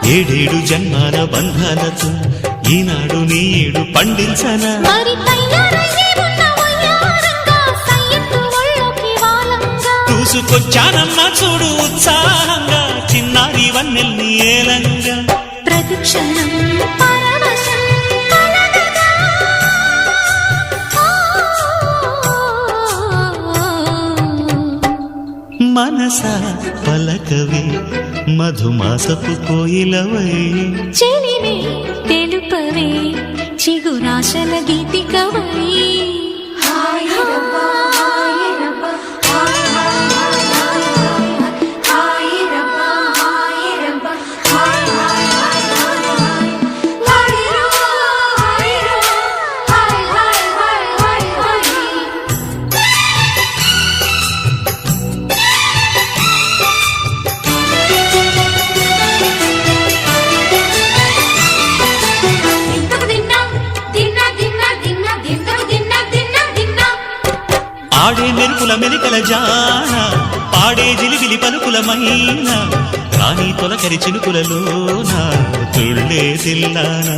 ఏడేడు జన్మాల బంధాలతో ఈనాడు నీడు పండించనా చూసుకొచ్చానమ్మా చూడు ఉత్సాహంగా చిన్నారి వన్నెల్ని ఏలంగా ప్రతిక్షణం మనసా పలకవే మధుమాసపు కోయిలవై చెలివే తెలుపవే చిగురాశల గీతికవై ఆడే మెరుపుల మెలికల జాన పాడే జిలిబిలి పలుకులమైన రాణి తొలకరి చినుకులలోన తుళ్ళే తిల్లానా